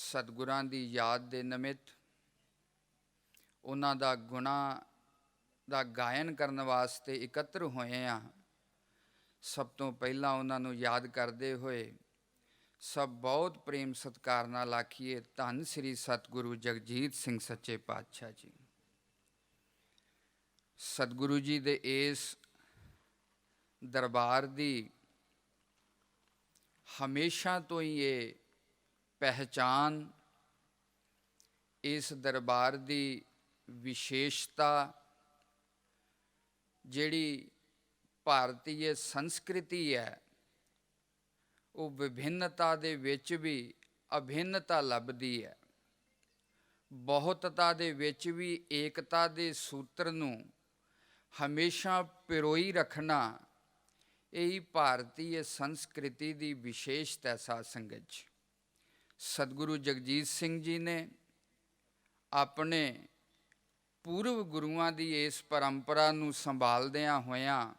ਸਤਿਗੁਰਾਂ ਦੀ ਯਾਦ ਦੇ ਨਿਮਿਤ ਉਹਨਾਂ ਦਾ ਗੁਣਾਂ ਦਾ ਗਾਇਨ ਕਰਨ ਵਾਸਤੇ ਇਕੱਤਰ ਹੋਏ ਹਾਂ। ਸਭ ਤੋਂ ਪਹਿਲਾਂ ਉਹਨਾਂ ਨੂੰ ਯਾਦ ਕਰਦੇ ਹੋਏ ਸਭ ਬਹੁਤ ਪ੍ਰੇਮ ਸਤਿਕਾਰ ਨਾਲ ਆਖੀਏ, ਧੰਨ ਸ੍ਰੀ ਸਤਿਗੁਰੂ ਜਗਜੀਤ ਸਿੰਘ ਸੱਚੇ ਪਾਤਸ਼ਾਹ ਜੀ। ਸਤਿਗੁਰੂ ਜੀ ਦੇ ਇਸ ਦਰਬਾਰ ਦੀ ਹਮੇਸ਼ਾ ਤੋਂ ਹੀ ਇਹ ਪਹਿਚਾਨ, ਇਸ ਦਰਬਾਰ ਦੀ ਵਿਸ਼ੇਸ਼ਤਾ, ਜਿਹੜੀ ਭਾਰਤੀ ਸੰਸਕ੍ਰਿਤੀ ਹੈ, ਉਹ ਵਿਭਿੰਨਤਾ ਦੇ ਵਿੱਚ ਵੀ ਅਭਿੰਨਤਾ ਲੱਭਦੀ ਹੈ। ਬਹੁਤਤਾ ਦੇ ਵਿੱਚ ਵੀ ਏਕਤਾ ਦੇ ਸੂਤਰ ਨੂੰ ਹਮੇਸ਼ਾ ਪਿਰੋਈ ਰੱਖਣਾ, ਇਹੀ ਭਾਰਤੀ ਸੰਸਕ੍ਰਿਤੀ ਦੀ ਵਿਸ਼ੇਸ਼ਤਾ ਸਾਧ ਸੰਗਤ ਜੀ। ਸਤਿਗੁਰੂ ਜਗਜੀਤ ਸਿੰਘ ਜੀ ਨੇ ਆਪਣੇ ਪੂਰਵ ਗੁਰੂਆਂ ਦੀ ਇਸ ਪਰੰਪਰਾ ਨੂੰ ਸੰਭਾਲਦਿਆਂ ਹੋਇਆਂ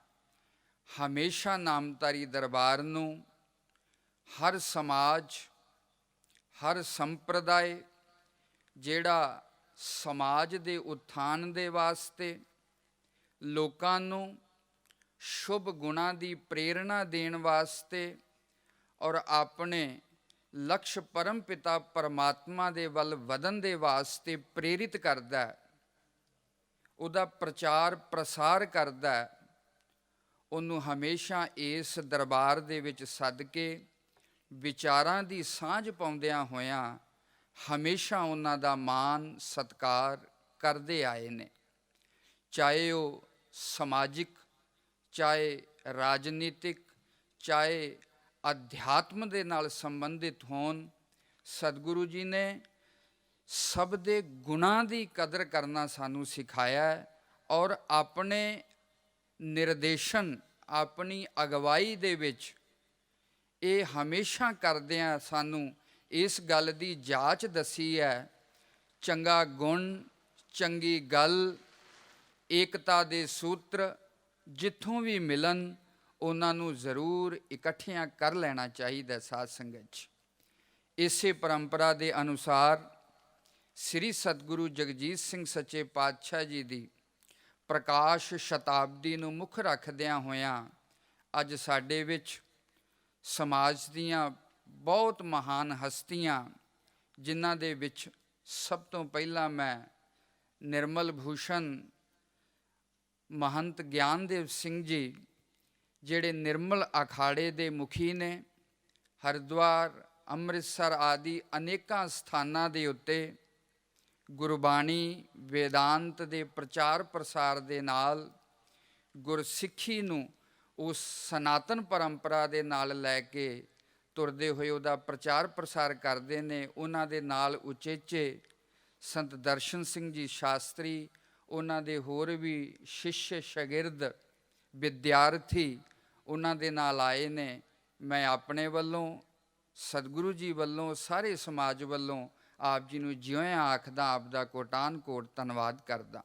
ਹਮੇਸ਼ਾ ਨਾਮਧਾਰੀ ਦਰਬਾਰ ਨੂੰ ਹਰ ਸਮਾਜ, ਹਰ ਸੰਪਰਦਾਇ, ਜਿਹੜਾ ਸਮਾਜ ਦੇ ਉਥਾਨ ਦੇ ਵਾਸਤੇ, ਲੋਕਾਂ ਨੂੰ ਸ਼ੁਭ ਗੁਣਾਂ ਦੀ ਪ੍ਰੇਰਣਾ ਦੇਣ ਵਾਸਤੇ ਔਰ ਆਪਣੇ ਲਕਸ਼ ਪਰਮ ਪਿਤਾ ਪਰਮਾਤਮਾ ਦੇ ਵੱਲ ਵਧਣ ਦੇ ਵਾਸਤੇ ਪ੍ਰੇਰਿਤ ਕਰਦਾ, ਉਹਦਾ ਪ੍ਰਚਾਰ ਪ੍ਰਸਾਰ ਕਰਦਾ, ਉਹਨੂੰ ਹਮੇਸ਼ਾ ਇਸ ਦਰਬਾਰ ਦੇ ਵਿੱਚ ਸੱਦ ਕੇ ਵਿਚਾਰਾਂ ਦੀ ਸਾਂਝ ਪਾਉਂਦਿਆਂ ਹੋਇਆਂ ਹਮੇਸ਼ਾ ਉਹਨਾਂ ਦਾ ਮਾਣ ਸਤਿਕਾਰ ਕਰਦੇ ਆਏ ਨੇ। ਚਾਹੇ ਉਹ ਸਮਾਜਿਕ, ਚਾਹੇ ਰਾਜਨੀਤਿਕ, ਚਾਹੇ ਅਧਿਆਤਮ ਦੇ ਨਾਲ ਸੰਬੰਧਿਤ ਹੋਣ, ਸਤਿਗੁਰੂ ਜੀ ਨੇ ਸਭ ਦੇ ਗੁਣਾਂ ਦੀ ਕਦਰ ਕਰਨਾ ਸਾਨੂੰ ਸਿਖਾਇਆ ਔਰ ਆਪਣੇ ਨਿਰਦੇਸ਼ਨ, ਆਪਣੀ ਅਗਵਾਈ ਦੇ ਵਿੱਚ ਇਹ ਹਮੇਸ਼ਾ ਕਰਦਿਆਂ ਸਾਨੂੰ ਇਸ ਗੱਲ ਦੀ ਜਾਂਚ ਦੱਸੀ ਹੈ, ਚੰਗਾ ਗੁਣ, ਚੰਗੀ ਗੱਲ, ਏਕਤਾ ਦੇ ਸੂਤਰ ਜਿੱਥੋਂ ਵੀ ਮਿਲਣ ਉਹਨਾਂ ਨੂੰ ਜ਼ਰੂਰ ਇਕੱਠਿਆਂ ਕਰ ਲੈਣਾ ਚਾਹੀਦਾ ਸਾਧ ਸੰਗਤ ਜੀ। ਇਸੇ ਪਰੰਪਰਾ ਦੇ ਅਨੁਸਾਰ ਸ੍ਰੀ ਸਤਿਗੁਰੂ ਜਗਜੀਤ ਸਿੰਘ ਸੱਚੇ ਪਾਤਸ਼ਾਹ ਜੀ ਦੀ ਪ੍ਰਕਾਸ਼ ਸ਼ਤਾਬਦੀ ਨੂੰ ਮੁੱਖ ਰੱਖਦਿਆਂ ਹੋਇਆਂ ਅੱਜ ਸਾਡੇ ਵਿੱਚ ਸਮਾਜ ਦੀਆਂ ਬਹੁਤ ਮਹਾਨ ਹਸਤੀਆਂ, ਜਿਨ੍ਹਾਂ ਦੇ ਵਿੱਚ ਸਭ ਤੋਂ ਪਹਿਲਾਂ ਮੈਂ ਨਿਰਮਲ ਭੂਸ਼ਣ ਮਹੰਤ ਗਿਆਨਦੇਵ ਸਿੰਘ ਜੀ, ਜਿਹੜੇ ਨਿਰਮਲ ਅਖਾੜੇ ਦੇ ਮੁਖੀ ਨੇ, ਹਰਿਦੁਆਰ, ਅੰਮ੍ਰਿਤਸਰ ਆਦਿ ਅਨੇਕਾਂ ਸਥਾਨਾਂ ਦੇ ਉੱਤੇ ਗੁਰਬਾਣੀ, ਵੇਦਾਂਤ ਦੇ ਪ੍ਰਚਾਰ ਪ੍ਰਸਾਰ ਦੇ ਨਾਲ ਗੁਰਸਿੱਖੀ ਨੂੰ ਉਸ ਸਨਾਤਨ ਪਰੰਪਰਾ ਦੇ ਨਾਲ ਲੈ ਕੇ ਤੁਰਦੇ ਹੋਏ ਉਹਦਾ ਪ੍ਰਚਾਰ ਪ੍ਰਸਾਰ ਕਰਦੇ ਨੇ। ਉਹਨਾਂ ਦੇ ਨਾਲ ਉਚੇਚੇ ਸੰਤ ਦਰਸ਼ਨ ਸਿੰਘ ਜੀ ਸ਼ਾਸਤਰੀ, ਉਹਨਾਂ ਦੇ ਹੋਰ ਵੀ ਸ਼ਿਸ਼ ਸ਼ਾਗਿਰਦ ਵਿਦਿਆਰਥੀ ਉਹਨਾਂ ਦੇ ਨਾਲ ਆਏ ਨੇ। ਮੈਂ ਆਪਣੇ ਵੱਲੋਂ, ਸਤਿਗੁਰੂ ਜੀ ਵੱਲੋਂ, ਸਾਰੇ ਸਮਾਜ ਵੱਲੋਂ ਆਪ ਜੀ ਨੂੰ ਜਿਉਂ ਆਖਦਾ, ਆਪ ਦਾ ਕੋਟਾਨ ਕੋਟ ਧੰਨਵਾਦ ਕਰਦਾ।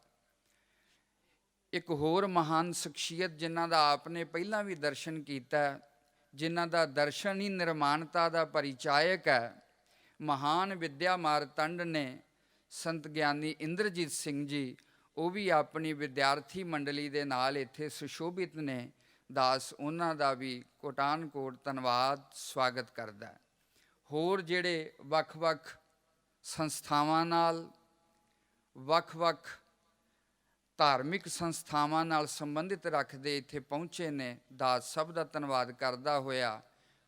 ਇੱਕ ਹੋਰ ਮਹਾਨ ਸ਼ਖਸੀਅਤ ਜਿਨ੍ਹਾਂ ਦਾ ਆਪ ਨੇ ਪਹਿਲਾਂ ਵੀ ਦਰਸ਼ਨ ਕੀਤਾ, ਜਿਨ੍ਹਾਂ ਦਾ ਦਰਸ਼ਨ ਹੀ ਨਿਰਮਾਣਤਾ ਦਾ ਪਰਿਚਾਇਕ ਹੈ, ਮਹਾਨ ਵਿਦਿਆ ਮਾਰਤੰਡ ਨੇ ਸੰਤ ਗਿਆਨੀ ਇੰਦਰਜੀਤ ਸਿੰਘ ਜੀ। ਉਹ ਵੀ ਆਪਣੀ ਵਿਦਿਆਰਥੀ ਮੰਡਲੀ ਦੇ ਨਾਲ ਇੱਥੇ ਸੁਸ਼ੋਭਿਤ ਨੇ। ਦਾਸ ਉਹਨਾਂ ਦਾ ਵੀ ਕੋਟਾਨ ਕੋਟ ਧੰਨਵਾਦ ਸਵਾਗਤ ਕਰਦਾ। ਹੋਰ ਜਿਹੜੇ ਵੱਖ-ਵੱਖ ਸੰਸਥਾਵਾਂ ਨਾਲ, ਵੱਖ-ਵੱਖ ਧਾਰਮਿਕ ਸੰਸਥਾਵਾਂ ਨਾਲ ਸੰਬੰਧਿਤ ਰੱਖਦੇ ਇੱਥੇ ਪਹੁੰਚੇ ਨੇ, ਦਾਸ ਸਭ ਦਾ ਧੰਨਵਾਦ ਕਰਦਾ ਹੋਇਆ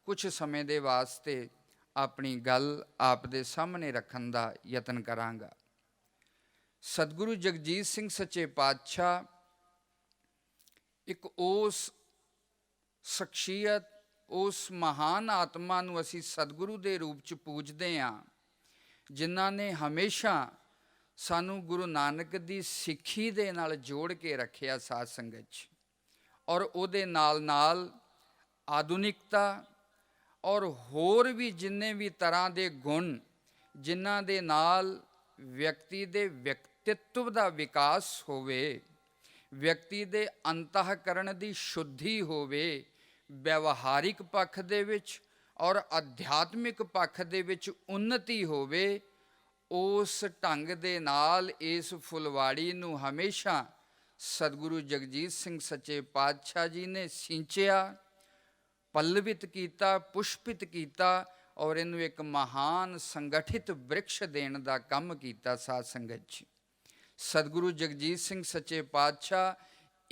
ਕੁਝ ਸਮੇਂ ਦੇ ਵਾਸਤੇ ਆਪਣੀ ਗੱਲ ਆਪ ਦੇ ਸਾਹਮਣੇ ਰੱਖਣ ਦਾ ਯਤਨ ਕਰਾਂਗਾ। ਸਤਿਗੁਰੂ ਜਗਜੀਤ ਸਿੰਘ ਸੱਚੇ ਪਾਤਸ਼ਾਹ ਇੱਕ ਉਸ ਸ਼ਖਸੀਅਤ, ਉਸ ਮਹਾਨ ਆਤਮਾ ਨੂੰ ਅਸੀਂ ਸਤਿਗੁਰੂ ਦੇ ਰੂਪ 'ਚ ਪੂਜਦੇ ਹਾਂ, ਜਿਨ੍ਹਾਂ ਨੇ ਹਮੇਸ਼ਾ ਸਾਨੂੰ ਗੁਰੂ ਨਾਨਕ ਦੀ ਸਿੱਖੀ ਦੇ ਨਾਲ ਜੋੜ ਕੇ ਰੱਖਿਆ ਸਾਧ ਸੰਗਤ 'ਚ, ਔਰ ਉਹਦੇ ਨਾਲ ਨਾਲ ਆਧੁਨਿਕਤਾ ਔਰ ਹੋਰ ਵੀ ਜਿੰਨੇ ਵੀ ਤਰ੍ਹਾਂ ਦੇ ਗੁਣ, ਜਿਨ੍ਹਾਂ ਦੇ ਨਾਲ ਵਿਅਕਤੀ ਦੇ ਵਿਅਕਤਿਤਵ ਦਾ ਵਿਕਾਸ ਹੋਵੇ, ਵਿਅਕਤੀ ਦੇ ਅੰਤःਕਰਨ ਦੀ ਸ਼ੁੱਧੀ ਹੋਵੇ, ਵਿਵਹਾਰਿਕ ਪੱਖ ਦੇ ਵਿੱਚ ਔਰ ਅਧਿਆਤਮਿਕ ਪੱਖ ਦੇ ਵਿੱਚ ਉન્નਤੀ ਹੋਵੇ, ਉਸ ਢੰਗ ਦੇ ਨਾਲ ਇਸ ਫੁਲਵਾੜੀ ਨੂੰ ਹਮੇਸ਼ਾ ਸਤਿਗੁਰੂ ਜਗਜੀਤ ਸਿੰਘ ਸੱਚੇ ਪਾਤਸ਼ਾਹ ਜੀ ਨੇ ਸਿੰਚਿਆ, ਪੱਲਵਿਤ ਕੀਤਾ, ਪੁਸ਼ਪਿਤ ਕੀਤਾ ਔਰ ਇਹਨੂੰ ਇੱਕ ਮਹਾਨ ਸੰਗਠਿਤ ਬ੍ਰਿਕਸ਼ ਦੇਣ ਦਾ ਕੰਮ ਕੀਤਾ। ਸਾਧ ਸੰਗਤ ਜੀ, ਸਤਿਗੁਰੂ ਜਗਜੀਤ ਸਿੰਘ ਸੱਚੇ ਪਾਤਸ਼ਾਹ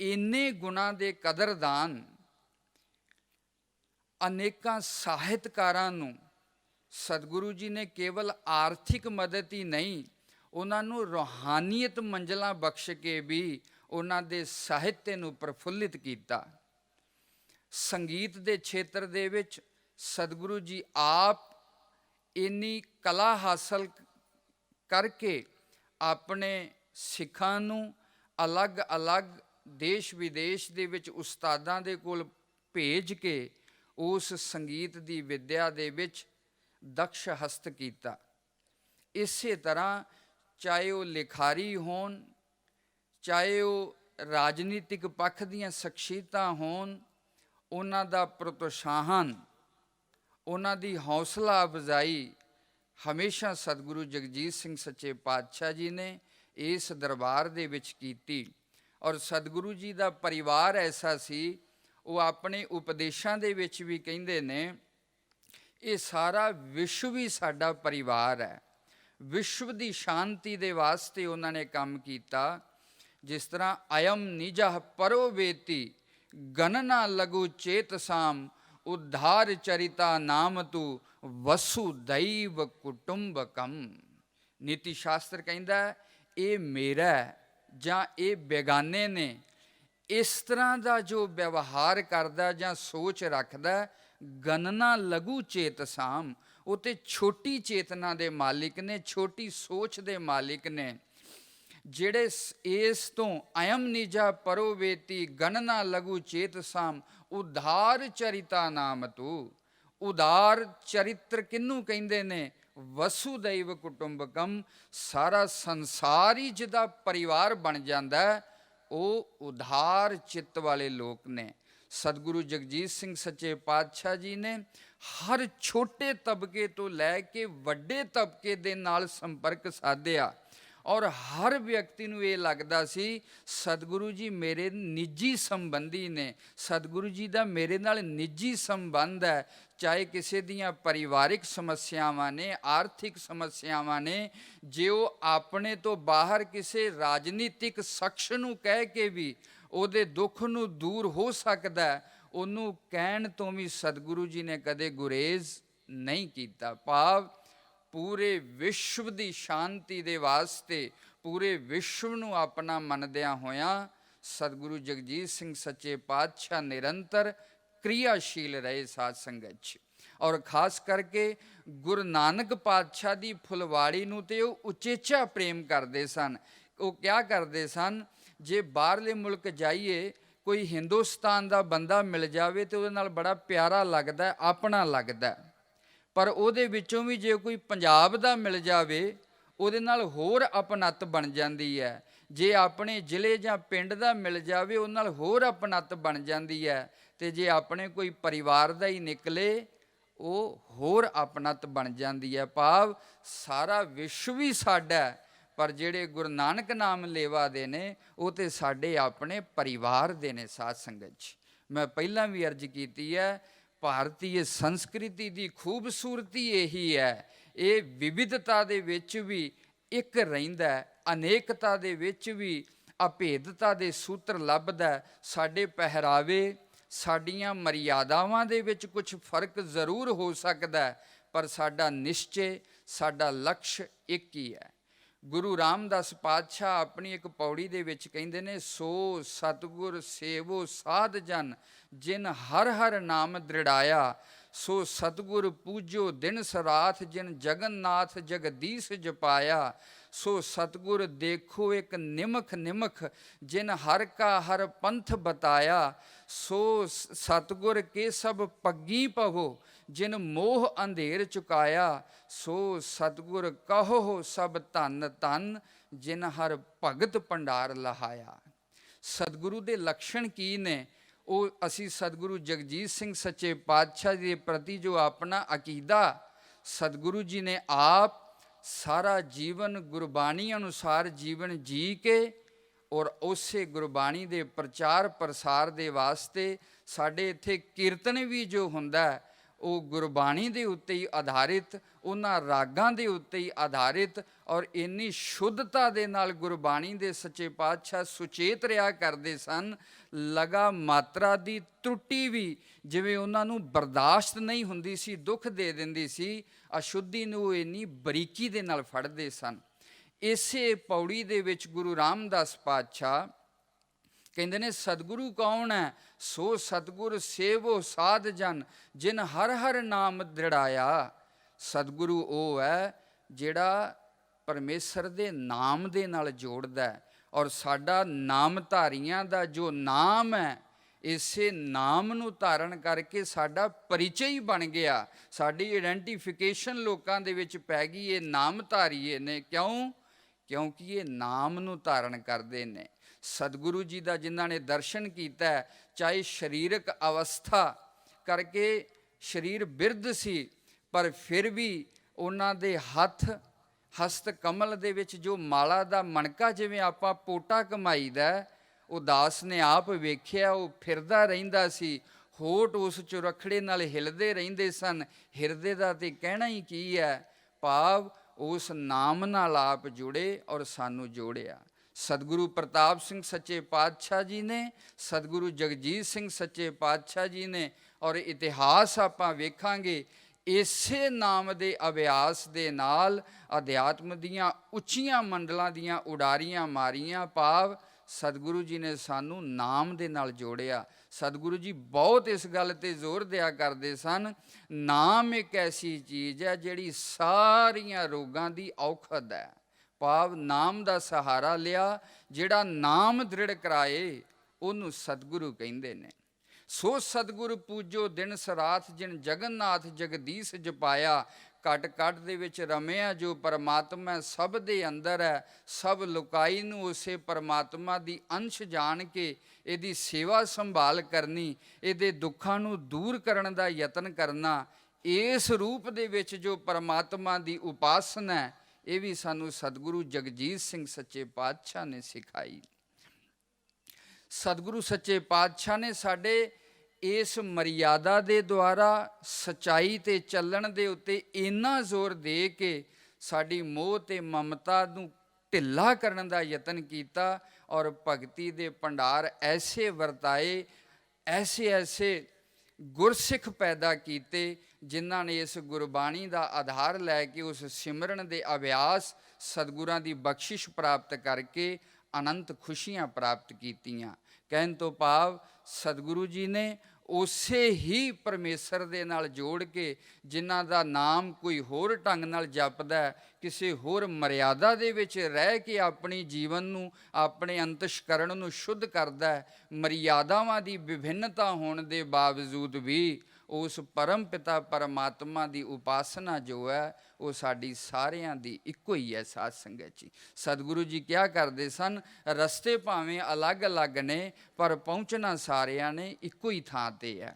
ਇੰਨੇ ਗੁਣਾਂ ਦੇ ਕਦਰਦਾਨ, ਅਨੇਕਾਂ ਸਾਹਿਤਕਾਰਾਂ ਨੂੰ ਸਤਿਗੁਰੂ ਜੀ ਨੇ ਕੇਵਲ ਆਰਥਿਕ ਮਦਦ ਹੀ ਨਹੀਂ, ਉਹਨਾਂ ਨੂੰ ਰੂਹਾਨੀਅਤ ਮੰਜ਼ਲਾਂ ਬਖਸ਼ ਕੇ ਵੀ ਉਹਨਾਂ ਦੇ ਸਾਹਿਤ ਨੂੰ ਪ੍ਰਫੁੱਲਿਤ ਕੀਤਾ। ਸੰਗੀਤ ਦੇ ਖੇਤਰ ਦੇ ਵਿੱਚ ਸਤਿਗੁਰੂ ਜੀ ਆਪ ਇੰਨੀ ਕਲਾ ਹਾਸਲ ਕਰਕੇ ਆਪਣੇ ਸਿੱਖਾਂ ਨੂੰ ਅਲੱਗ-ਅਲੱਗ ਦੇਸ਼ ਵਿਦੇਸ਼ ਦੇ ਵਿੱਚ ਉਸਤਾਦਾਂ ਦੇ ਕੋਲ ਭੇਜ ਕੇ ਉਸ ਸੰਗੀਤ ਦੀ ਵਿੱਦਿਆ ਦੇ ਵਿੱਚ ਦਕਸ਼ ਹਸਤ ਕੀਤਾ। ਇਸੇ ਤਰ੍ਹਾਂ ਚਾਹੇ ਉਹ ਲਿਖਾਰੀ ਹੋਣ, ਚਾਹੇ ਉਹ ਰਾਜਨੀਤਿਕ ਪੱਖ ਦੀਆਂ ਸ਼ਖਸੀਅਤਾਂ ਹੋਣ, ਉਹਨਾਂ ਦਾ ਪ੍ਰੋਤਸਾਹਨ, ਉਹਨਾਂ ਦੀ ਹੌਸਲਾ ਅਫਜ਼ਾਈ ਹਮੇਸ਼ਾ ਸਤਿਗੁਰੂ ਜਗਜੀਤ ਸਿੰਘ ਸੱਚੇ ਪਾਤਸ਼ਾਹ ਜੀ ਨੇ ਇਸ ਦਰਬਾਰ ਦੇ ਵਿੱਚ ਕੀਤੀ। ਔਰ ਸਤਿਗੁਰੂ ਜੀ ਦਾ ਪਰਿਵਾਰ ਐਸਾ ਸੀ, ਉਹ ਆਪਣੇ ਉਪਦੇਸ਼ਾਂ ਦੇ ਵਿੱਚ ਵੀ ਕਹਿੰਦੇ ਨੇ, ਇਹ ਸਾਰਾ ਵਿਸ਼ਵ ਹੀ ਸਾਡਾ ਪਰਿਵਾਰ ਹੈ। ਵਿਸ਼ਵ ਦੀ ਸ਼ਾਂਤੀ ਦੇ ਵਾਸਤੇ ਉਹਨਾਂ ਨੇ ਕੰਮ ਕੀਤਾ। ਜਿਸ ਤਰ੍ਹਾਂ ਅਯਮ ਨਿਜਹ ਪਰੋ ਵੇਤੀ ਗਣਨਾ ਲਘੂ ਚੇਤਸਾਮ ਉਧਾਰ ਚਰਿਤਾ ਨਾਮ ਤੂ ਵਸੁਦੈਵ ਕੁਟੁੰਬਕਮ। ਨੀਤੀ ਸ਼ਾਸਤਰ ਕਹਿੰਦਾ ਇਹ ਮੇਰਾ ਜਾਂ ਇਹ ਬੇਗਾਨੇ ਨੇ, ਇਸ ਤਰ੍ਹਾਂ ਦਾ ਜੋ ਵਿਵਹਾਰ ਕਰਦਾ ਜਾਂ ਸੋਚ ਰੱਖਦਾ, ਗਣਨਾ ਲਘੂ ਚੇਤਸਾਮ, ਉਹ ਤੇ ਛੋਟੀ ਚੇਤਨਾ ਦੇ ਮਾਲਿਕ ਨੇ, ਛੋਟੀ ਸੋਚ ਦੇ ਮਾਲਿਕ ਨੇ। ਜਿਹੜੇ ਇਸ ਤੋਂ ਅਯਮ ਨਿਜਾ ਪਰੋ ਵੇਤੀ ਗਣਨਾ ਲਘੂ ਚੇਤਸਾਮ ਉਧਾਰ ਚਰਿਤਾ ਨਾਮ ਤੂ। ਉਦਾਰ ਚਰਿੱਤਰ ਕਿਹਨੂੰ ਕਹਿੰਦੇ ਨੇ? ਵਸੁਦੈਵ ਕੁਟੁੰਬਕਮ। ਸਾਰਾ ਸੰਸਾਰ ਹੀ ਜਿਹਦਾ ਪਰਿਵਾਰ ਬਣ ਜਾਂਦਾ, ਉਹ ਉਦਾਰ ਚਿੱਤ ਵਾਲੇ ਲੋਕ ਨੇ। ਸਤਿਗੁਰੂ ਜਗਜੀਤ ਸਿੰਘ ਸੱਚੇ ਪਾਤਸ਼ਾਹ ਜੀ ਨੇ ਹਰ ਛੋਟੇ ਤਬਕੇ ਤੋਂ ਲੈ ਕੇ ਵੱਡੇ ਤਬਕੇ ਦੇ ਨਾਲ ਸੰਪਰਕ ਸਾਧਿਆ, ਔਰ ਹਰ ਵਿਅਕਤੀ ਨੂੰ ਇਹ ਲੱਗਦਾ ਸੀ ਸਤਿਗੁਰੂ ਜੀ ਮੇਰੇ ਨਿੱਜੀ ਸੰਬੰਧੀ ਨੇ, ਸਤਿਗੁਰੂ ਜੀ ਦਾ ਮੇਰੇ ਨਾਲ ਨਿੱਜੀ ਸੰਬੰਧ ਹੈ। ਚਾਹੇ ਕਿਸੇ ਦੀਆਂ ਪਰਿਵਾਰਿਕ ਸਮੱਸਿਆਵਾਂ ਨੇ, ਆਰਥਿਕ ਸਮੱਸਿਆਵਾਂ ਨੇ, ਜੇ ਉਹ ਆਪਣੇ ਤੋਂ ਬਾਹਰ ਕਿਸੇ ਰਾਜਨੀਤਿਕ ਸ਼ਖਸ ਨੂੰ ਕਹਿ ਕੇ ਵੀ ਉਹਦੇ ਦੁੱਖ ਨੂੰ ਦੂਰ ਹੋ ਸਕਦਾ, ਉਹਨੂੰ ਕਹਿਣ ਤੋਂ ਵੀ ਸਤਿਗੁਰੂ ਜੀ ਨੇ ਕਦੇ ਗੁਰੇਜ਼ ਨਹੀਂ ਕੀਤਾ। ਭਾਵ ਪੂਰੇ ਵਿਸ਼ਵ ਦੀ ਸ਼ਾਂਤੀ ਦੇ ਵਾਸਤੇ, ਪੂਰੇ ਵਿਸ਼ਵ ਨੂੰ ਆਪਣਾ ਮੰਨਦਿਆਂ ਹੋਇਆਂ ਸਤਿਗੁਰੂ ਜਗਜੀਤ ਸਿੰਘ ਸੱਚੇ ਪਾਤਸ਼ਾਹ ਨਿਰੰਤਰ ਕਿਰਿਆਸ਼ੀਲ ਰਹੇ ਸਾਧ ਸੰਗਤ 'ਚ। ਔਰ ਖਾਸ ਕਰਕੇ ਗੁਰੂ ਨਾਨਕ ਪਾਤਸ਼ਾਹ ਦੀ ਫੁਲਵਾੜੀ ਨੂੰ ਤੇ ਉਹ ਉਚੇਚਾ ਪ੍ਰੇਮ ਕਰਦੇ ਸਨ। ਉਹ ਕਿਆ ਕਰਦੇ ਸਨ, ਜੇ ਬਾਹਰਲੇ ਮੁਲਕ ਜਾਈਏ, ਕੋਈ ਹਿੰਦੁਸਤਾਨ ਦਾ ਬੰਦਾ ਮਿਲ ਜਾਵੇ ਤੇ ਉਹਦੇ ਨਾਲ ਬੜਾ ਪਿਆਰਾ ਲੱਗਦਾ, ਆਪਣਾ ਲੱਗਦਾ। ਪਰ ਉਹਦੇ ਵਿੱਚੋਂ ਵੀ ਜੇ ਕੋਈ ਪੰਜਾਬ ਦਾ ਮਿਲ ਜਾਵੇ, ਉਹਦੇ ਨਾਲ ਹੋਰ ਅਪਣੱਤ ਬਣ ਜਾਂਦੀ ਹੈ। ਜੇ ਆਪਣੇ ਜ਼ਿਲ੍ਹੇ ਜਾਂ ਪਿੰਡ ਦਾ ਮਿਲ ਜਾਵੇ, ਉਹ ਨਾਲ ਹੋਰ ਅਪਣੱਤ ਬਣ ਜਾਂਦੀ ਹੈ। ਤੇ ਜੇ ਆਪਣੇ ਕੋਈ ਪਰਿਵਾਰ ਦਾ ਹੀ ਨਿਕਲੇ, ਉਹ ਹੋਰ ਅਪਣੱਤ ਬਣ ਜਾਂਦੀ ਹੈ। ਭਾਵ ਸਾਰਾ ਵਿਸ਼ਵ ਹੀ ਸਾਡਾ, ਪਰ ਜਿਹੜੇ ਗੁਰੂ ਨਾਨਕ ਨਾਮ ਲੇਵਾ ਦੇ ਨੇ, ਉਹ ਤੇ ਸਾਡੇ ਆਪਣੇ ਪਰਿਵਾਰ ਦੇ ਨੇ। ਸਾਧ ਸੰਗਤ ਜੀ, ਮੈਂ ਪਹਿਲਾਂ ਵੀ ਅਰਜ਼ ਕੀਤੀ ਹੈ, ਭਾਰਤੀ ਸੰਸਕ੍ਰਿਤੀ ਦੀ ਖੂਬਸੂਰਤੀ ਇਹੀ ਹੈ, ਇਹ ਵਿਵਿਧਤਾ ਦੇ ਵਿੱਚ ਵੀ ਇੱਕ ਰਹਿੰਦਾ, ਅਨੇਕਤਾ ਦੇ ਵਿੱਚ ਵੀ ਅਭੇਦਤਾ ਦੇ ਸੂਤਰ ਲੱਭਦਾ। ਸਾਡੇ ਪਹਿਰਾਵੇ, ਸਾਡੀਆਂ ਮਰਿਆਦਾਵਾਂ ਦੇ ਵਿੱਚ ਕੁਝ ਫਰਕ ਜ਼ਰੂਰ ਹੋ ਸਕਦਾ, ਪਰ ਸਾਡਾ ਨਿਸ਼ਚੇ, ਸਾਡਾ ਲਕਸ਼ ਇੱਕ ਹੀ ਹੈ। ਗੁਰੂ ਰਾਮਦਾਸ ਪਾਤਸ਼ਾਹ ਆਪਣੀ ਇੱਕ ਪੌੜੀ ਦੇ ਵਿੱਚ ਕਹਿੰਦੇ ਨੇ, ਸੋ ਸਤਿਗੁਰ ਸੇਵੋ ਸਾਧ ਜਨ ਜਿਨ ਹਰ ਹਰ ਨਾਮ ਦ੍ਰਿੜਾਇਆ, ਸੋ ਸਤਿਗੁਰ ਪੂਜੋ ਦਿਨ ਸਰਾਥ ਜਿਨ ਜਗਨਨਾਥ ਜਗਦੀਸ਼ ਜਪਾਇਆ, ਸੋ ਸਤਿਗੁਰ ਦੇਖੋ ਇੱਕ ਨਿਮਖ ਨਿਮਖ ਜਿਨ ਹਰ ਕਾ ਹਰ ਪੰਥ ਬਤਾਇਆ, ਸੋ ਸਤਿਗੁਰ ਕੇ ਸਭ ਪੱਗੀ ਪਹੋ ਜਿਨ ਮੋਹ ਅੰਧੇਰ ਚੁਕਾਇਆ, ਸੋ ਸਤਿਗੁਰ ਕਹੋ ਸਭ ਧਨ ਧਨ ਜਿਨ ਹਰ ਭਗਤ ਭੰਡਾਰ ਲਹਾਇਆ। ਸਤਿਗੁਰੂ ਦੇ ਲਕਸ਼ਣ ਕੀ ਨੇ? ਉਹ ਅਸੀਂ ਸਤਿਗੁਰੂ ਜਗਜੀਤ ਸਿੰਘ ਸੱਚੇ ਪਾਤਸ਼ਾਹ ਜੀ ਦੇ ਪ੍ਰਤੀ ਜੋ ਆਪਣਾ ਅਕੀਦਾ ਸਤਿਗੁਰੂ ਜੀ ਨੇ ਆਪ ਸਾਰਾ ਜੀਵਨ ਗੁਰਬਾਣੀ ਅਨੁਸਾਰ ਜੀਵਨ ਜੀ ਕੇ ਔਰ ਉਸੇ ਗੁਰਬਾਣੀ ਦੇ ਪ੍ਰਚਾਰ ਪ੍ਰਸਾਰ ਦੇ ਵਾਸਤੇ ਸਾਡੇ ਇੱਥੇ ਕੀਰਤਨ ਵੀ ਜੋ ਹੁੰਦਾ ਉਹ ਗੁਰਬਾਣੀ ਦੇ ਉੱਤੇ ਹੀ ਆਧਾਰਿਤ, ਉਹਨਾਂ ਰਾਗਾਂ ਦੇ ਉੱਤੇ ਹੀ ਆਧਾਰਿਤ, ਔਰ ਇੰਨੀ ਸ਼ੁੱਧਤਾ ਦੇ ਨਾਲ ਗੁਰਬਾਣੀ ਦੇ ਸੱਚੇ ਪਾਤਸ਼ਾਹ ਸੁਚੇਤ ਰਿਹਾ ਕਰਦੇ ਸਨ। ਲਗਾ ਮਾਤਰਾ ਦੀ ਤਰੁੱਟੀ ਵੀ ਜਿਵੇਂ ਉਹਨਾਂ ਨੂੰ ਬਰਦਾਸ਼ਤ ਨਹੀਂ ਹੁੰਦੀ ਸੀ, ਦੁੱਖ ਦੇ ਦਿੰਦੀ ਸੀ, ਅਸ਼ੁੱਧੀ ਨੂੰ ਉਹ ਇੰਨੀ ਬਰੀਕੀ ਦੇ ਨਾਲ ਫੜਦੇ ਸਨ। ਇਸੇ ਪੌੜੀ ਦੇ ਵਿੱਚ ਗੁਰੂ ਰਾਮਦਾਸ ਪਾਤਸ਼ਾਹ ਕਹਿੰਦੇ ਨੇ ਸਤਿਗੁਰੂ ਕੌਣ ਹੈ? ਸੋ ਸਤਿਗੁਰ ਸੇਵੋ ਸਾਧ ਜਨ ਜਿਨ ਹਰ ਹਰ ਨਾਮ ਦ੍ਰਿੜਾਇਆ। ਸਤਿਗੁਰੂ ਉਹ ਹੈ ਜਿਹੜਾ ਪਰਮੇਸ਼ਰ ਦੇ ਨਾਮ ਦੇ ਨਾਲ ਜੋੜਦਾ ਹੈ, ਔਰ ਸਾਡਾ ਨਾਮਧਾਰੀਆਂ ਦਾ ਜੋ ਨਾਮ ਹੈ, ਇਸੇ ਨਾਮ ਨੂੰ ਧਾਰਨ ਕਰਕੇ ਸਾਡਾ ਪਰਿਚੈ ਹੀ ਬਣ ਗਿਆ, ਸਾਡੀ ਆਇਡੈਂਟੀਫਿਕੇਸ਼ਨ ਲੋਕਾਂ ਦੇ ਵਿੱਚ ਪੈ ਗਈ। ਇਹ ਨਾਮਧਾਰੀਏ ਨੇ। ਕਿਉਂ? ਕਿਉਂਕਿ ਇਹ ਨਾਮ ਨੂੰ ਧਾਰਨ ਕਰਦੇ ਨੇ। ਸਤਿਗੁਰੂ ਜੀ ਦਾ ਜਿਨ੍ਹਾਂ ਨੇ ਦਰਸ਼ਨ ਕੀਤਾ, ਚਾਹੇ ਸਰੀਰਕ ਅਵਸਥਾ ਕਰਕੇ ਸਰੀਰ ਬਿਰਧ ਸੀ, ਪਰ ਫਿਰ ਵੀ ਉਹਨਾਂ ਦੇ ਹਸਤ ਕਮਲ ਦੇ ਵਿੱਚ ਜੋ ਮਾਲਾ ਦਾ ਮਣਕਾ, ਜਿਵੇਂ ਆਪਾਂ ਪੋਟਾ ਕਮਾਈਦਾ, ਉਹ ਦਾਸ ਨੇ ਆਪ ਵੇਖਿਆ, ਉਹ ਫਿਰਦਾ ਰਹਿੰਦਾ ਸੀ, ਹੋਠ ਉਸ ਚੁਰਖੜੇ ਨਾਲ ਹਿਲਦੇ ਰਹਿੰਦੇ ਸਨ। ਹਿਰਦੇ ਦਾ ਤੇ ਕਹਿਣਾ ਹੀ ਕੀ ਹੈ, ਭਾਵ ਉਸ ਨਾਮ ਨਾਲ ਆਪ ਜੁੜੇ ਔਰ ਸਾਨੂੰ ਜੋੜਿਆ। ਸਤਿਗੁਰੂ ਪ੍ਰਤਾਪ ਸਿੰਘ ਸੱਚੇ ਪਾਤਸ਼ਾਹ ਜੀ ਨੇ, ਸਤਿਗੁਰੂ ਜਗਜੀਤ ਸਿੰਘ ਸੱਚੇ ਪਾਤਸ਼ਾਹ ਜੀ ਨੇ, ਔਰ ਇਤਿਹਾਸ ਆਪਾਂ ਵੇਖਾਂਗੇ ਇਸੇ ਨਾਮ ਦੇ ਅਭਿਆਸ ਦੇ ਨਾਲ ਅਧਿਆਤਮ ਦੀਆਂ ਉੱਚੀਆਂ ਮੰਡਲਾਂ ਦੀਆਂ ਉਡਾਰੀਆਂ ਮਾਰੀਆਂ, ਭਾਵ ਸਤਿਗੁਰੂ ਜੀ ਨੇ ਸਾਨੂੰ ਨਾਮ ਦੇ ਨਾਲ ਜੋੜਿਆ। ਸਤਿਗੁਰੂ ਜੀ ਬਹੁਤ ਇਸ ਗੱਲ 'ਤੇ ਜ਼ੋਰ ਦਿਆ ਕਰਦੇ ਸਨ, ਨਾਮ ਇੱਕ ਐਸੀ ਚੀਜ਼ ਹੈ ਜਿਹੜੀ ਸਾਰੀਆਂ ਰੋਗਾਂ ਦੀ ਔਖਦ ਹੈ, ਭਾਵ ਨਾਮ ਦਾ ਸਹਾਰਾ ਲਿਆ, ਜਿਹੜਾ ਨਾਮ ਦ੍ਰਿੜ ਕਰਾਏ ਉਹਨੂੰ ਸਤਿਗੁਰੂ ਕਹਿੰਦੇ ਨੇ। ਸੋ ਸਤਿਗੁਰ ਪੂਜੋ ਦਿਨ ਸਰਾਥ ਜਿਨ ਜਗਨਨਾਥ ਜਗਦੀਸ਼ ਜਪਾਇਆ। ਘਟ ਘਟ ਦੇ ਵਿੱਚ ਰਮਿਆ ਜੋ ਪਰਮਾਤਮਾ ਸਭ ਦੇ ਅੰਦਰ ਹੈ, ਸਭ ਲੁਕਾਈ ਨੂੰ ਉਸੇ ਪਰਮਾਤਮਾ ਦੀ ਅੰਸ਼ ਜਾਣ ਕੇ ਇਹਦੀ ਸੇਵਾ ਸੰਭਾਲ ਕਰਨੀ, ਇਹਦੇ ਦੁੱਖਾਂ ਨੂੰ ਦੂਰ ਕਰਨ ਦਾ ਯਤਨ ਕਰਨਾ। ਇਸ ਰੂਪ ਦੇ ਵਿੱਚ ਜੋ ਪਰਮਾਤਮਾ ਦੀ ਉਪਾਸਨਾ ਹੈ, ਇਹ ਵੀ ਸਾਨੂੰ ਸਤਿਗੁਰੂ ਜਗਜੀਤ ਸਿੰਘ ਸੱਚੇ ਪਾਤਸ਼ਾਹ ਨੇ ਸਿਖਾਈ। ਸਤਿਗੁਰੂ ਸੱਚੇ ਪਾਤਸ਼ਾਹ ਨੇ ਸਾਡੇ ਇਸ ਮਰਿਆਦਾ ਦੇ ਦੁਆਰਾ ਸੱਚਾਈ 'ਤੇ ਚੱਲਣ ਦੇ ਉੱਤੇ ਇੰਨਾ ਜ਼ੋਰ ਦੇ ਕੇ ਸਾਡੀ ਮੋਹ ਅਤੇ ਮਮਤਾ ਨੂੰ ਢਿੱਲਾ ਕਰਨ ਦਾ ਯਤਨ ਕੀਤਾ, ਔਰ ਭਗਤੀ ਦੇ ਭੰਡਾਰ ਐਸੇ ਵਰਤਾਏ, ਐਸੇ ਗੁਰਸਿੱਖ ਪੈਦਾ ਕੀਤੇ, ਜਿਨ੍ਹਾਂ ਨੇ ਇਸ ਗੁਰਬਾਣੀ ਦਾ ਆਧਾਰ ਲੈ ਕੇ ਉਸ ਸਿਮਰਨ ਦੇ ਅਭਿਆਸ ਸਤਿਗੁਰਾਂ ਦੀ ਬਖਸ਼ਿਸ਼ ਪ੍ਰਾਪਤ ਕਰਕੇ ਅਨੰਤ ਖੁਸ਼ੀਆਂ ਪ੍ਰਾਪਤ ਕੀਤੀਆਂ। ਕਹਿਣ ਤੋਂ ਭਾਵ ਸਤਿਗੁਰੂ ਜੀ ਨੇ ਉਸੇ ਹੀ ਪਰਮੇਸ਼ਰ ਦੇ ਨਾਲ ਜੋੜ ਕੇ, ਜਿਨ੍ਹਾਂ ਦਾ ਨਾਮ ਕੋਈ ਹੋਰ ਢੰਗ ਨਾਲ ਜਪਦਾ, ਕਿਸੇ ਹੋਰ ਮਰਿਆਦਾ ਦੇ ਵਿੱਚ ਰਹਿ ਕੇ ਆਪਣੀ ਜੀਵਨ ਨੂੰ, ਆਪਣੇ ਅੰਤਸ਼ਕਰਣ ਨੂੰ ਸ਼ੁੱਧ ਕਰਦਾ, ਮਰਿਆਦਾਵਾਂ ਦੀ ਵਿਭਿੰਨਤਾ ਹੋਣ ਦੇ ਬਾਵਜੂਦ ਵੀ ਉਸ ਪਰਮ ਪਿਤਾ ਪਰਮਾਤਮਾ ਦੀ ਉਪਾਸਨਾ ਜੋ ਹੈ ਉਹ ਸਾਡੀ ਸਾਰਿਆਂ ਦੀ ਇੱਕੋ ਹੀ ਹੈ। ਸਾਧ ਸੰਗਤ ਜੀ, ਸਤਿਗੁਰੂ ਜੀ ਕਿਹਾ ਕਰਦੇ ਸਨ, ਰਸਤੇ ਭਾਵੇਂ ਅਲੱਗ-ਅਲੱਗ ਨੇ ਪਰ ਪਹੁੰਚਣਾ ਸਾਰਿਆਂ ਨੇ ਇੱਕੋ ਹੀ ਥਾਂ 'ਤੇ ਹੈ।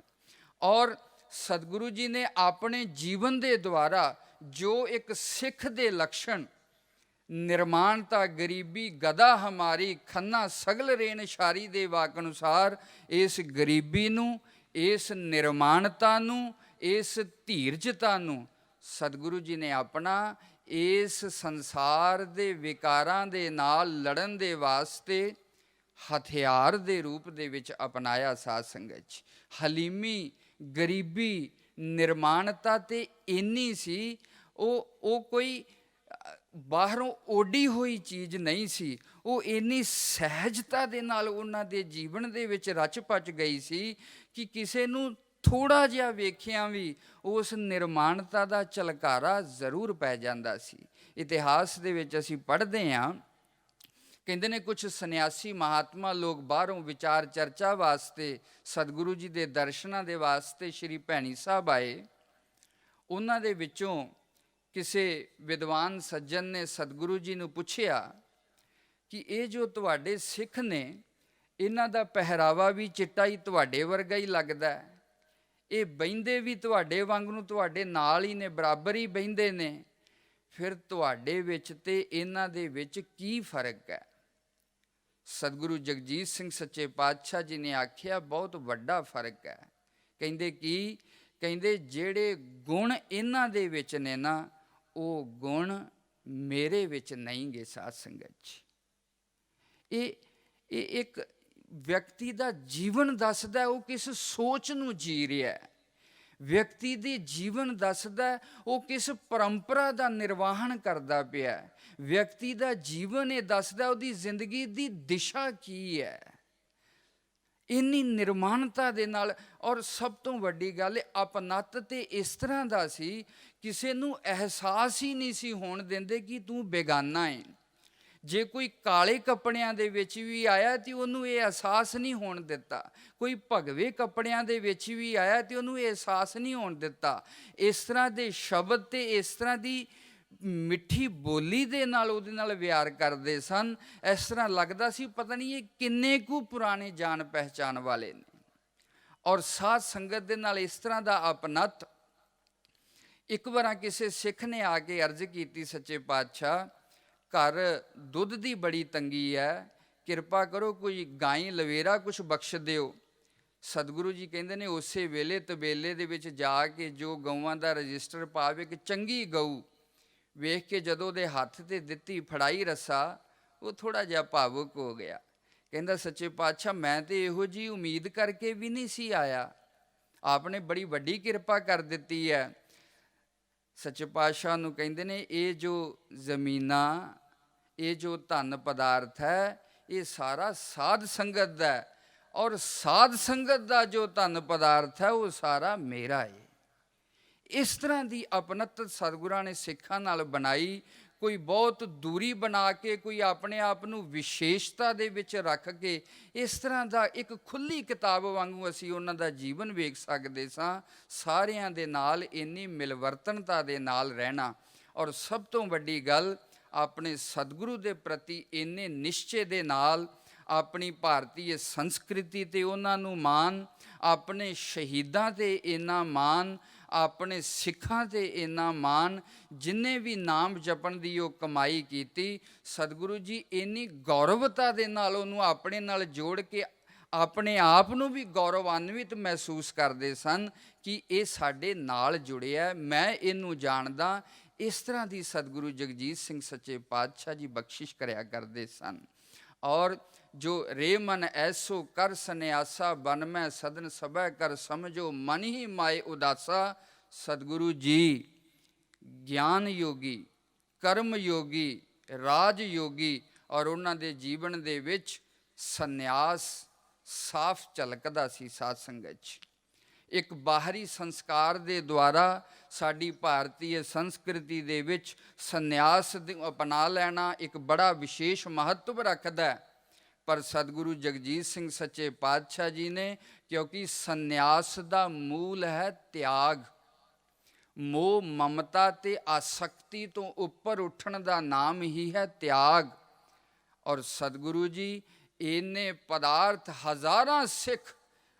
ਔਰ ਸਤਿਗੁਰੂ ਜੀ ਨੇ ਆਪਣੇ ਜੀਵਨ ਦੇ ਦੁਆਰਾ ਜੋ ਇੱਕ ਸਿੱਖ ਦੇ ਲਕਸ਼ਣ, ਨਿਰਮਾਣਤਾ ਗਰੀਬੀ ਗਦਾ ਹਮਾਰੀ ਖੰਨਾ ਸਗਲ ਰੇਨ ਸ਼ਾਰੀ ਦੇ ਵਾਕ ਅਨੁਸਾਰ, ਇਸ ਗਰੀਬੀ ਨੂੰ, ਇਸ ਨਿਰਮਾਣਤਾ ਨੂੰ, ਇਸ ਧੀਰਜਤਾ ਨੂੰ ਸਤਿਗੁਰੂ ਜੀ ਨੇ ਆਪਣਾ ਇਸ ਸੰਸਾਰ ਦੇ ਵਿਕਾਰਾਂ ਦੇ ਨਾਲ ਲੜਨ ਦੇ ਵਾਸਤੇ ਹਥਿਆਰ ਦੇ ਰੂਪ ਦੇ ਵਿੱਚ ਅਪਣਾਇਆ। ਸਾਧ ਸੰਗਤ ਜੀ, ਹਲੀਮੀ, ਗਰੀਬੀ, ਨਿਰਮਾਣਤਾ ਤੇ ਇੰਨੀ ਸੀ, ਉਹ ਕੋਈ ਬਾਹਰੋਂ ਓਡੀ ਹੋਈ ਚੀਜ਼ ਨਹੀਂ ਸੀ, ਉਹ ਇੰਨੀ ਸਹਿਜਤਾ ਦੇ ਨਾਲ ਉਹਨਾਂ ਦੇ ਜੀਵਨ ਦੇ ਵਿੱਚ ਰਚ ਪਚ ਗਈ ਸੀ ਕਿ ਕਿਸੇ ਨੂੰ ਥੋੜ੍ਹਾ ਜਿਹਾ ਵੇਖਿਆ ਵੀ ਉਸ ਨਿਰਮਾਣਤਾ ਦਾ ਝਲਕਾਰਾ ਜ਼ਰੂਰ ਪੈ ਜਾਂਦਾ ਸੀ। ਇਤਿਹਾਸ ਦੇ ਵਿੱਚ ਅਸੀਂ ਪੜ੍ਹਦੇ ਹਾਂ, ਕਹਿੰਦੇ ਨੇ ਕੁਝ ਸੰਨਿਆਸੀ ਮਹਾਤਮਾ ਲੋਕ ਬਾਹਰੋਂ ਵਿਚਾਰ ਚਰਚਾ ਵਾਸਤੇ, ਸਤਿਗੁਰੂ ਜੀ ਦੇ ਦਰਸ਼ਨਾਂ ਦੇ ਵਾਸਤੇ ਸ਼੍ਰੀ ਭੈਣੀ ਸਾਹਿਬ ਆਏ। ਉਹਨਾਂ ਦੇ ਵਿੱਚੋਂ ਕਿਸੇ ਵਿਦਵਾਨ ਸੱਜਣ ਨੇ ਸਤਿਗੁਰੂ ਜੀ ਨੂੰ ਪੁੱਛਿਆ ਕਿ ਇਹ ਜੋ ਤੁਹਾਡੇ ਸਿੱਖ ਨੇ, ਇਹਨਾਂ ਦਾ ਪਹਿਰਾਵਾ ਵੀ ਚਿੱਟਾ ਹੀ ਤੁਹਾਡੇ ਵਰਗਾ ਹੀ ਲੱਗਦਾ ਹੈ। ਇਹ ਬਹਿੰਦੇ ਵੀ ਤੁਹਾਡੇ ਵਾਂਗ ਨੂੰ ਤੁਹਾਡੇ ਨਾਲ ਹੀ ਨੇ, ਬਰਾਬਰ ਹੀ ਬਹਿੰਦੇ ਨੇ। ਫਿਰ ਤੁਹਾਡੇ ਵਿੱਚ ਤੇ ਇਹਨਾਂ ਦੇ ਵਿੱਚ ਕੀ ਫਰਕ ਹੈ? ਸਤਿਗੁਰੂ ਜਗਜੀਤ ਸਿੰਘ ਸੱਚੇ ਪਾਤਸ਼ਾਹ ਜੀ ਨੇ ਆਖਿਆ ਬਹੁਤ ਵੱਡਾ ਫਰਕ ਹੈ। ਕਹਿੰਦੇ ਕੀ? ਕਹਿੰਦੇ ਜਿਹੜੇ ਗੁਣ ਇਹਨਾਂ ਦੇ ਵਿੱਚ ਨੇ ਨਾ, ਉਹ ਗੁਣ ਮੇਰੇ ਵਿੱਚ ਨਹੀਂ ਗੇ ਸਾਧ ਸੰਗਤ ਜੀ। ਇਹ ਇੱਕ ਵਿਅਕਤੀ ਦਾ ਜੀਵਨ ਦੱਸਦਾ, ਉਹ ਕਿਸ ਸੋਚ ਨੂੰ ਜੀ ਰਿਹਾ ਹੈ। ਵਿਅਕਤੀ ਦੇ ਜੀਵਨ ਦੱਸਦਾ ਉਹ ਕਿਸ ਪਰੰਪਰਾ ਦਾ ਨਿਰਵਾਹਨ ਕਰਦਾ ਪਿਆ। ਵਿਅਕਤੀ ਦਾ ਜੀਵਨ ਇਹ ਦੱਸਦਾ ਉਹਦੀ ਜ਼ਿੰਦਗੀ ਦੀ ਦਿਸ਼ਾ ਕੀ ਹੈ। ਇੰਨੀ ਨਿਰਮਾਨਤਾ ਦੇ ਨਾਲ। ਔਰ ਸਭ ਤੋਂ ਵੱਡੀ ਗੱਲ, ਆਪਨੱਤ ਤੇ ਇਸ ਤਰ੍ਹਾਂ ਦਾ ਸੀ, ਕਿਸੇ ਨੂੰ ਅਹਿਸਾਸ ਹੀ ਨਹੀਂ ਸੀ ਹੋਣ ਦਿੰਦੇ ਕਿ ਤੂੰ ਬੇਗਾਨਾ ਹੈ। ਜੇ ਕੋਈ ਕਾਲੇ ਕੱਪੜਿਆਂ ਦੇ ਵਿੱਚ ਵੀ ਆਇਆ ਤੇ ਉਹਨੂੰ ਇਹ ਅਹਿਸਾਸ ਨਹੀਂ ਹੋਣ ਦਿੱਤਾ। ਕੋਈ ਭਗਵੇ ਕੱਪੜਿਆਂ ਦੇ ਵਿੱਚ ਵੀ ਆਇਆ ਤੇ ਉਹਨੂੰ ਇਹ ਅਹਿਸਾਸ ਨਹੀਂ ਹੋਣ ਦਿੱਤਾ। ਇਸ ਤਰ੍ਹਾਂ ਦੇ ਸ਼ਬਦ ਤੇ ਇਸ ਤਰ੍ਹਾਂ ਦੀ ਮਿੱਠੀ ਬੋਲੀ ਦੇ ਨਾਲ ਉਹਦੇ ਨਾਲ ਵਿਹਾਰ ਕਰਦੇ ਸਨ। ਇਸ ਤਰ੍ਹਾਂ ਲੱਗਦਾ ਸੀ ਪਤਾ ਨਹੀਂ ਇਹ ਕਿੰਨੇ ਕੁ ਪੁਰਾਣੇ ਜਾਣ ਪਹਿਚਾਣ ਵਾਲੇ ਨੇ। ਔਰ ਸਾਧ ਸੰਗਤ ਦੇ ਨਾਲ ਇਸ ਤਰ੍ਹਾਂ ਦਾ ਆਪਨੱਤ। ਇੱਕ ਵਾਰ ਕਿਸੇ ਸਿੱਖ ਨੇ ਆ ਕੇ ਅਰਜ਼ ਕੀਤੀ, ਸੱਚੇ ਪਾਤਸ਼ਾਹ ਘਰ ਦੁੱਧ ਦੀ ਬੜੀ ਤੰਗੀ ਹੈ, ਕਿਰਪਾ ਕਰੋ ਕੋਈ ਗਾਈ ਲਵੇਰਾ ਕੁਛ ਬਖਸ਼ ਦਿਓ। ਸਤਿਗੁਰੂ ਜੀ ਕਹਿੰਦੇ ਨੇ ਉਸੇ ਵੇਲੇ ਤਬੇਲੇ ਦੇ ਵਿੱਚ ਜਾ ਕੇ ਜੋ ਗਊਆਂ ਦਾ ਰਜਿਸਟਰ ਪਾਵੇ, ਇੱਕ ਚੰਗੀ ਗਊ ਵੇਖ ਕੇ ਜਦੋਂ ਉਹਦੇ ਹੱਥ 'ਤੇ ਦਿੱਤੀ, ਫੜਾਈ ਰੱਸਾ, ਉਹ ਥੋੜ੍ਹਾ ਜਿਹਾ ਭਾਵੁਕ ਹੋ ਗਿਆ। ਕਹਿੰਦਾ ਸੱਚੇ ਪਾਤਸ਼ਾਹ ਮੈਂ ਤਾਂ ਇਹੋ ਜਿਹੀ ਉਮੀਦ ਕਰਕੇ ਵੀ ਨਹੀਂ ਸੀ ਆਇਆ, ਆਪਨੇ ਬੜੀ ਵੱਡੀ ਕਿਰਪਾ ਕਰ ਦਿੱਤੀ ਹੈ। ਸੱਚੇ ਪਾਤਸ਼ਾਹ ਨੂੰ ਕਹਿੰਦੇ ਨੇ ਇਹ ਜੋ ਜ਼ਮੀਨਾਂ, ਇਹ ਜੋ ਧਨ ਪਦਾਰਥ ਹੈ, ਇਹ ਸਾਰਾ ਸਾਧ ਸੰਗਤ ਦਾ ਹੈ। ਔਰ ਸਾਧ ਸੰਗਤ ਦਾ ਜੋ ਧਨ ਪਦਾਰਥ ਹੈ ਉਹ ਸਾਰਾ ਮੇਰਾ ਹੈ। ਇਸ ਤਰ੍ਹਾਂ ਦੀ ਆਪਨਤ ਸਤਿਗੁਰਾਂ ਨੇ ਸਿੱਖਾਂ ਨਾਲ ਬਣਾਈ। ਕੋਈ ਬਹੁਤ ਦੂਰੀ ਬਣਾ ਕੇ, ਕੋਈ ਆਪਣੇ ਆਪ ਨੂੰ ਵਿਸ਼ੇਸ਼ਤਾ ਦੇ ਵਿੱਚ ਰੱਖ ਕੇ, ਇਸ ਤਰ੍ਹਾਂ ਦਾ ਇੱਕ ਖੁੱਲ੍ਹੀ ਕਿਤਾਬ ਵਾਂਗੂ ਅਸੀਂ ਉਹਨਾਂ ਦਾ ਜੀਵਨ ਵੇਖ ਸਕਦੇ ਸਾਂ। ਸਾਰਿਆਂ ਦੇ ਨਾਲ ਇੰਨੀ ਮਿਲਵਰਤਨਤਾ ਦੇ ਨਾਲ ਰਹਿਣਾ। ਔਰ ਸਭ ਤੋਂ ਵੱਡੀ ਗੱਲ, ਆਪਣੇ ਸਤਿਗੁਰੂ ਦੇ ਪ੍ਰਤੀ ਇੰਨੇ ਨਿਸ਼ਚੇ ਦੇ ਨਾਲ, ਆਪਣੀ ਭਾਰਤੀ ਸੰਸਕ੍ਰਿਤੀ 'ਤੇ ਉਹਨਾਂ ਨੂੰ ਮਾਣ, ਆਪਣੇ ਸ਼ਹੀਦਾਂ 'ਤੇ ਇੰਨਾ ਮਾਣ, ਆਪਣੇ ਸਿੱਖਾਂ 'ਤੇ ਇੰਨਾ ਮਾਣ। ਜਿੰਨੇ ਵੀ ਨਾਮ ਜਪਣ ਦੀ ਉਹ ਕਮਾਈ ਕੀਤੀ, ਸਤਿਗੁਰੂ ਜੀ ਇੰਨੀ ਗੌਰਵਤਾ ਦੇ ਨਾਲ ਉਹਨੂੰ ਆਪਣੇ ਨਾਲ ਜੋੜ ਕੇ ਆਪਣੇ ਆਪ ਨੂੰ ਵੀ ਗੌਰਵਾਨਵਿਤ ਮਹਿਸੂਸ ਕਰਦੇ ਸਨ ਕਿ ਇਹ ਸਾਡੇ ਨਾਲ ਜੁੜਿਆ, ਮੈਂ ਇਹਨੂੰ ਜਾਣਦਾ। ਇਸ ਤਰ੍ਹਾਂ ਦੀ ਸਤਿਗੁਰੂ ਜਗਜੀਤ ਸਿੰਘ ਸੱਚੇ ਪਾਤਸ਼ਾਹ ਜੀ ਬਖਸ਼ਿਸ਼ ਕਰਿਆ ਕਰਦੇ ਸਨ। ਔਰ ਜੋ ਰੇ ਮਨ ਐਸੋ ਕਰ ਸੰਨਿਆਸਾ, ਬਨ ਮੈਂ ਸਦਨ ਸਭੈ ਕਰ ਸਮਝੋ, ਮਨ ਹੀ ਮਾਏ ਉਦਾਸਾ। ਸਤਿਗੁਰੂ ਜੀ ਗਿਆਨ ਯੋਗੀ, ਕਰਮ ਯੋਗੀ, ਰਾਜ ਯੋਗੀ, ਔਰ ਉਹਨਾਂ ਦੇ ਜੀਵਨ ਦੇ ਵਿੱਚ ਸੰਨਿਆਸ ਸਾਫ਼ ਝਲਕਦਾ ਸੀ। ਸਾਧ ਸੰਗਤ 'ਚ ਇੱਕ ਬਾਹਰੀ ਸੰਸਕਾਰ ਦੇ ਦੁਆਰਾ ਸਾਡੀ ਭਾਰਤੀ ਸੰਸਕ੍ਰਿਤੀ ਦੇ ਵਿੱਚ ਸੰਨਿਆਸ ਅਪਣਾ ਲੈਣਾ ਇੱਕ ਬੜਾ ਵਿਸ਼ੇਸ਼ ਮਹੱਤਵ ਰੱਖਦਾ। ਪਰ ਸਤਿਗੁਰੂ ਜਗਜੀਤ ਸਿੰਘ ਸੱਚੇ ਪਾਤਸ਼ਾਹ ਜੀ ਨੇ, ਕਿਉਂਕਿ ਸੰਨਿਆਸ ਦਾ ਮੂਲ ਹੈ ਤਿਆਗ, ਮੋਹ ਮਮਤਾ ਤੇ ਆਸਕਤੀ ਤੋਂ ਉੱਪਰ ਉੱਠਣ ਦਾ ਨਾਮ ਹੀ ਹੈ ਤਿਆਗ। ਔਰ ਸਤਿਗੁਰੂ ਜੀ ਇੰਨੇ ਪਦਾਰਥ, ਹਜ਼ਾਰਾਂ ਸਿੱਖ,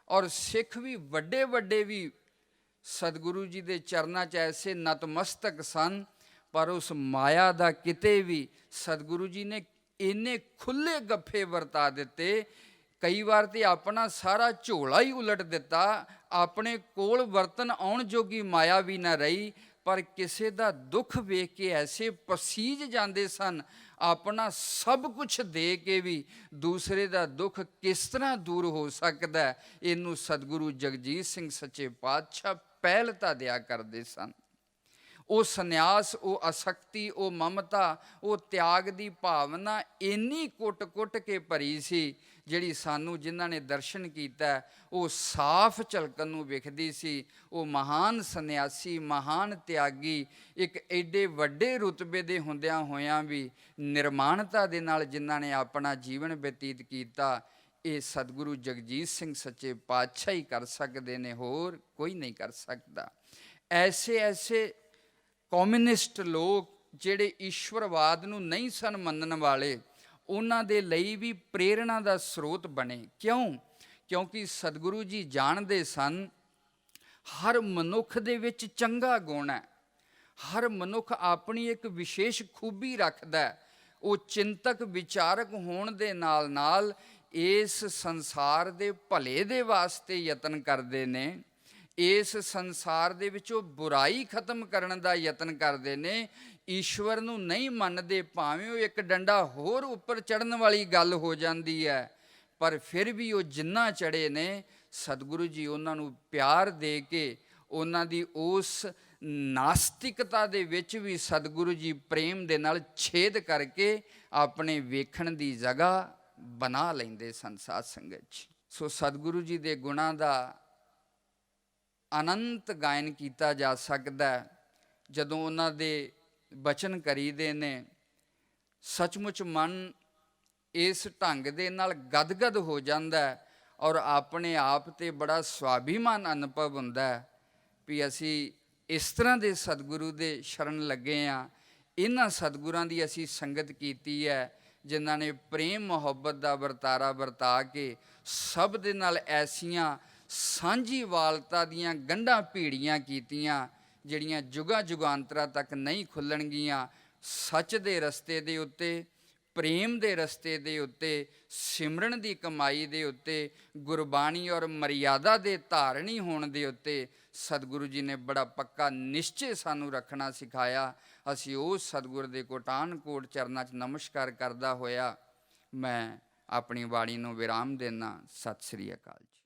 ਔਰ ਸਿੱਖ ਵੀ ਵੱਡੇ ਵੱਡੇ ਵੀ ਸਤਿਗੁਰੂ ਜੀ ਦੇ ਚਰਨਾਂ 'ਚ ਐਸੇ ਨਤਮਸਤਕ ਸਨ। ਪਰ ਉਸ ਮਾਇਆ ਦਾ ਕਿਤੇ ਵੀ ਸਤਿਗੁਰੂ ਜੀ ਨੇ ਇੰਨੇ ਖੁੱਲ੍ਹੇ ਗੱਫੇ ਵਰਤਾ ਦਿੱਤੇ। ਕਈ ਵਾਰ ਤੇ ਆਪਣਾ ਸਾਰਾ ਝੋਲਾ ਹੀ ਉਲਟ ਦਿੱਤਾ, ਆਪਣੇ ਕੋਲ ਵਰਤਨ ਆਉਣ ਜੋਗੀ ਮਾਇਆ ਵੀ ਨਾ ਰਹੀ। ਪਰ ਕਿਸੇ ਦਾ ਦੁੱਖ ਵੇਖ ਕੇ ਐਸੇ ਪਸੀਜ ਜਾਂਦੇ ਸਨ, ਆਪਣਾ ਸਭ ਕੁਝ ਦੇ ਕੇ ਵੀ ਦੂਸਰੇ ਦਾ ਦੁੱਖ ਕਿਸ ਤਰ੍ਹਾਂ ਦੂਰ ਹੋ ਸਕਦਾ, ਇਹਨੂੰ ਸਤਿਗੁਰੂ ਜਗਜੀਤ ਸਿੰਘ ਸੱਚੇ ਪਾਤਸ਼ਾਹ ਪਹਿਲਤਾ ਦਿਆ ਕਰਦੇ ਸਨ। ਉਹ ਸੰਨਿਆਸ, ਉਹ ਆਸਕਤੀ, ਉਹ ਮਮਤਾ, ਉਹ ਤਿਆਗ ਦੀ ਭਾਵਨਾ ਇੰਨੀ ਕੁੱਟ-ਕੁੱਟ ਕੇ ਭਰੀ ਸੀ, ਜਿਹੜੀ ਸਾਨੂੰ ਜਿਨ੍ਹਾਂ ਨੇ ਦਰਸ਼ਨ ਕੀਤਾ ਉਹ ਸਾਫ਼ ਝਲਕਣ ਨੂੰ ਵਿਖਦੀ ਸੀ। ਉਹ ਮਹਾਨ ਸੰਨਿਆਸੀ, ਮਹਾਨ ਤਿਆਗੀ, ਇੱਕ ਐਡੇ ਵੱਡੇ ਰੁਤਬੇ ਦੇ ਹੁੰਦਿਆਂ ਹੋਇਆਂ ਵੀ ਨਿਰਮਾਣਤਾ ਦੇ ਨਾਲ ਜਿਨ੍ਹਾਂ ਨੇ ਆਪਣਾ ਜੀਵਨ ਬਤੀਤ ਕੀਤਾ, ਇਹ ਸਤਿਗੁਰੂ ਜਗਜੀਤ ਸਿੰਘ ਸੱਚੇ ਪਾਤਸ਼ਾਹ ਹੀ ਕਰ ਸਕਦੇ ਨੇ, ਹੋਰ ਕੋਈ ਨਹੀਂ ਕਰ ਸਕਦਾ। ਐਸੇ ਕਮਿਊਨਿਸਟ ਲੋਕ ਜਿਹੜੇ ਈਸ਼ਵਰਵਾਦ ਨੂੰ ਨਹੀਂ ਸਨ ਮੰਨਣ ਵਾਲੇ, ਉਹਨਾਂ ਦੇ ਲਈ ਵੀ ਪ੍ਰੇਰਣਾ ਦਾ ਸਰੋਤ ਬਣੇ। ਕਿਉਂ? ਕਿਉਂਕਿ ਸਤਿਗੁਰੂ ਜੀ ਜਾਣਦੇ ਸਨ ਹਰ ਮਨੁੱਖ ਦੇ ਵਿੱਚ ਚੰਗਾ ਗੁਣ ਹੈ, ਹਰ ਮਨੁੱਖ ਆਪਣੀ ਇੱਕ ਵਿਸ਼ੇਸ਼ ਖੂਬੀ ਰੱਖਦਾ ਹੈ। ਉਹ ਚਿੰਤਕ ਵਿਚਾਰਕ ਹੋਣ ਦੇ ਨਾਲ ਨਾਲ ਇਸ ਸੰਸਾਰ ਦੇ ਭਲੇ ਦੇ ਵਾਸਤੇ ਯਤਨ ਕਰਦੇ ਨੇ, ਇਸ ਸੰਸਾਰ ਦੇ ਵਿੱਚੋਂ ਬੁਰਾਈ ਖਤਮ ਕਰਨ ਦਾ ਯਤਨ ਕਰਦੇ ਨੇ। ਈਸ਼ਵਰ ਨੂੰ ਨਹੀਂ ਮੰਨਦੇ, ਭਾਵੇਂ ਉਹ ਇੱਕ ਡੰਡਾ ਹੋਰ ਉੱਪਰ ਚੜ੍ਹਨ ਵਾਲੀ ਗੱਲ ਹੋ ਜਾਂਦੀ ਹੈ, ਪਰ ਫਿਰ ਵੀ ਉਹ ਜਿੰਨਾ ਚੜ੍ਹੇ ਨੇ, ਸਤਿਗੁਰੂ ਜੀ ਉਹਨਾਂ ਨੂੰ ਪਿਆਰ ਦੇ ਕੇ ਉਹਨਾਂ ਦੀ ਉਸ ਨਾਸਤਿਕਤਾ ਦੇ ਵਿੱਚ ਵੀ ਸਤਿਗੁਰੂ ਜੀ ਪ੍ਰੇਮ ਦੇ ਨਾਲ ਛੇਦ ਕਰਕੇ ਆਪਣੇ ਵੇਖਣ ਦੀ ਜਗ੍ਹਾ ਬਣਾ ਲੈਂਦੇ ਸਨ ਸਾਧ ਸੰਗਤ 'ਚ। ਸੋ ਸਤਿਗੁਰੂ ਜੀ ਦੇ ਗੁਣਾਂ ਦਾ ਅਨੰਤ ਗਾਇਨ ਕੀਤਾ ਜਾ ਸਕਦਾ ਜਦੋਂ ਉਹਨਾਂ ਦੇ ਬਚਨ ਕਰੀਦੇ ਨੇ। ਸੱਚਮੁੱਚ ਮਨ ਇਸ ਢੰਗ ਦੇ ਨਾਲ ਗਦਗਦ ਹੋ ਜਾਂਦਾ ਔਰ ਆਪਣੇ ਆਪ 'ਤੇ ਬੜਾ ਸਵਾਭਿਮਾਨ ਅਨੁਭਵ ਹੁੰਦਾ ਵੀ ਅਸੀਂ ਇਸ ਤਰ੍ਹਾਂ ਦੇ ਸਤਿਗੁਰੂ ਦੇ ਸ਼ਰਨ ਲੱਗੇ ਹਾਂ। ਇਹਨਾਂ ਸਤਿਗੁਰਾਂ ਦੀ ਅਸੀਂ ਸੰਗਤ ਕੀਤੀ ਹੈ ਜਿਨ੍ਹਾਂ ਨੇ ਪ੍ਰੇਮ ਮੁਹੱਬਤ ਦਾ ਵਰਤਾਰਾ ਵਰਤਾ ਕੇ ਸਭ ਦੇ ਨਾਲ ਐਸੀਆਂ ਸਾਂਝੀ ਵਾਲਤਾ ਦੀਆਂ ਗੰਢਾਂ ਭੀੜੀਆਂ ਕੀਤੀਆਂ ਜਿਹੜੀਆਂ ਜੁਗਾਂ ਜੁਗਾਂਤਰਾਂ ਤੱਕ ਨਹੀਂ ਖੁੱਲਣਗੀਆਂ। ਸੱਚ ਦੇ ਰਸਤੇ ਦੇ ਉੱਤੇ, ਪ੍ਰੇਮ ਦੇ ਰਸਤੇ ਦੇ ਉੱਤੇ, ਸਿਮਰਨ ਦੀ ਕਮਾਈ ਦੇ ਉੱਤੇ, ਗੁਰਬਾਣੀ ਔਰ ਮਰਿਆਦਾ ਦੇ ਧਾਰਨੀ ਹੋਣ ਦੇ ਉੱਤੇ ਸਤਿਗੁਰੂ ਜੀ ਨੇ ਬੜਾ ਪੱਕਾ ਨਿਸ਼ਚੇ ਸਾਨੂੰ ਰੱਖਣਾ ਸਿਖਾਇਆ। ਅਸੀਂ ਉਸ ਸਤਿਗੁਰ ਦੇ ਕੋਟਾਨ ਕੋਟ ਚਰਨਾਂ 'ਚ ਨਮਸਕਾਰ ਕਰਦਾ ਹੋਇਆ ਮੈਂ ਆਪਣੀ ਬਾਣੀ ਨੂੰ ਵਿਰਾਮ ਦੇਣਾ। ਸਤਿ ਸ੍ਰੀ ਅਕਾਲ ਜੀ।